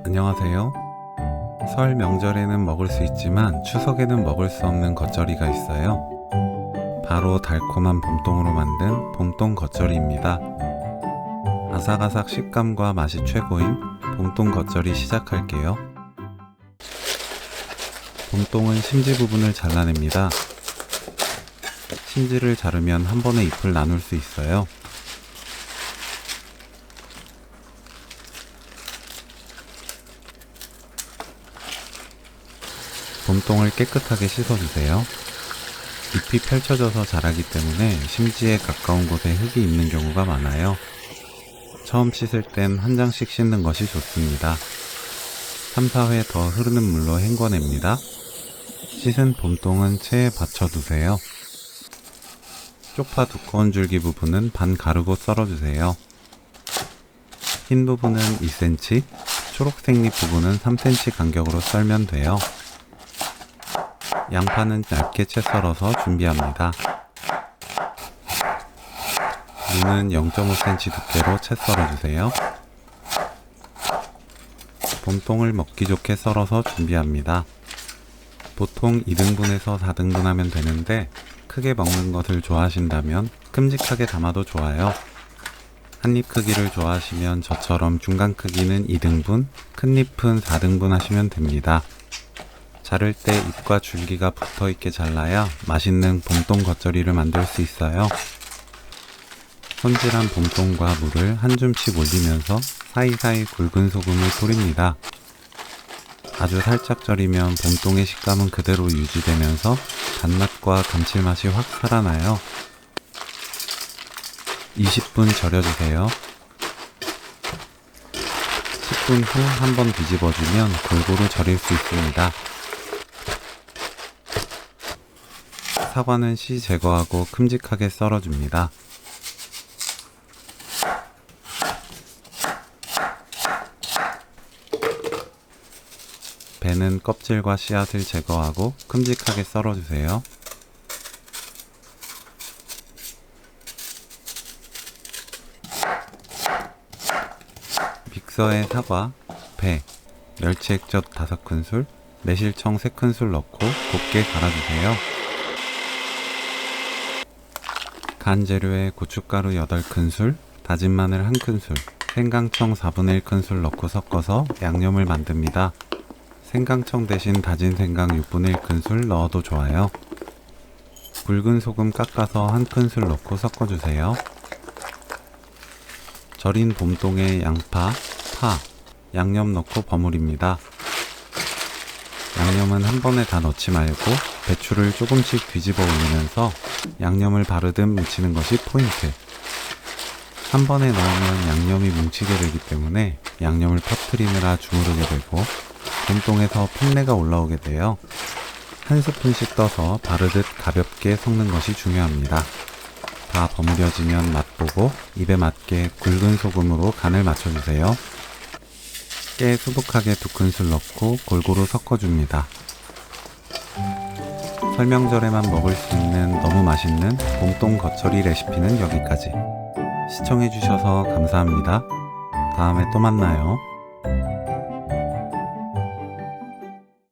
안녕하세요. 설 명절에는 먹을 수 있지만 추석에는 먹을 수 없는 겉절이가 있어요. 바로 달콤한 봄동으로 만든 봄동 겉절이입니다. 아삭아삭 식감과 맛이 최고인 봄동 겉절이 시작할게요. 봄동은 심지 부분을 잘라냅니다. 심지를 자르면 한 번에 잎을 나눌 수 있어요. 봄동을 깨끗하게 씻어주세요. 잎이 펼쳐져서 자라기 때문에 심지에 가까운 곳에 흙이 있는 경우가 많아요. 처음 씻을 땐 한 장씩 씻는 것이 좋습니다. 3, 4회 더 흐르는 물로 헹궈냅니다. 씻은 봄동은 체에 받쳐두세요. 쪽파 두꺼운 줄기 부분은 반 가르고 썰어주세요. 흰 부분은 2cm, 초록색잎 부분은 3cm 간격으로 썰면 돼요. 양파는 얇게 채 썰어서 준비합니다. 무는 0.5cm 두께로 채 썰어주세요. 봄동을 먹기 좋게 썰어서 준비합니다. 보통 2등분에서 4등분 하면 되는데 크게 먹는 것을 좋아하신다면 큼직하게 담아도 좋아요. 한입 크기를 좋아하시면 저처럼 중간 크기는 2등분, 큰 잎은 4등분 하시면 됩니다. 자를 때 잎과 줄기가 붙어있게 잘라야 맛있는 봄동 겉절이를 만들 수 있어요. 손질한 봄동과 물을 한 줌씩 올리면서 사이사이 굵은 소금을 뿌립니다. 아주 살짝 절이면 봄동의 식감은 그대로 유지되면서 단맛과 감칠맛이 확 살아나요. 20분 절여주세요. 10분 후 한 번 뒤집어주면 골고루 절일 수 있습니다. 사과는 씨 제거하고 큼직하게 썰어줍니다. 배는 껍질과 씨앗을 제거하고 큼직하게 썰어주세요. 믹서에 사과, 배, 멸치 액젓 5큰술, 매실청 3큰술 넣고 곱게 갈아주세요. 간 재료에 고춧가루 8큰술, 다진 마늘 1큰술, 생강청 4분의 1큰술 넣고 섞어서 양념을 만듭니다. 생강청 대신 다진 생강 6분의 1큰술 넣어도 좋아요. 굵은 소금 깎아서 1큰술 넣고 섞어주세요. 절인 봄동에 양파, 파, 양념 넣고 버무립니다. 양념은 한 번에 다 넣지 말고 배추를 조금씩 뒤집어 올리면서 양념을 바르듯 묻히는 것이 포인트. 한 번에 넣으면 양념이 뭉치게 되기 때문에 양념을 퍼뜨리느라 주무르게 되고 봄동에서 풋내가 올라오게 돼요. 한 스푼씩 떠서 바르듯 가볍게 섞는 것이 중요합니다. 다 버무려지면 맛보고 입에 맞게 굵은 소금으로 간을 맞춰주세요. 깨 수북하게 2큰술 넣고 골고루 섞어줍니다. 설명절에만 먹을 수 있는 너무 맛있는 봄동 겉절이 레시피는 여기까지. 시청해주셔서 감사합니다. 다음에 또 만나요.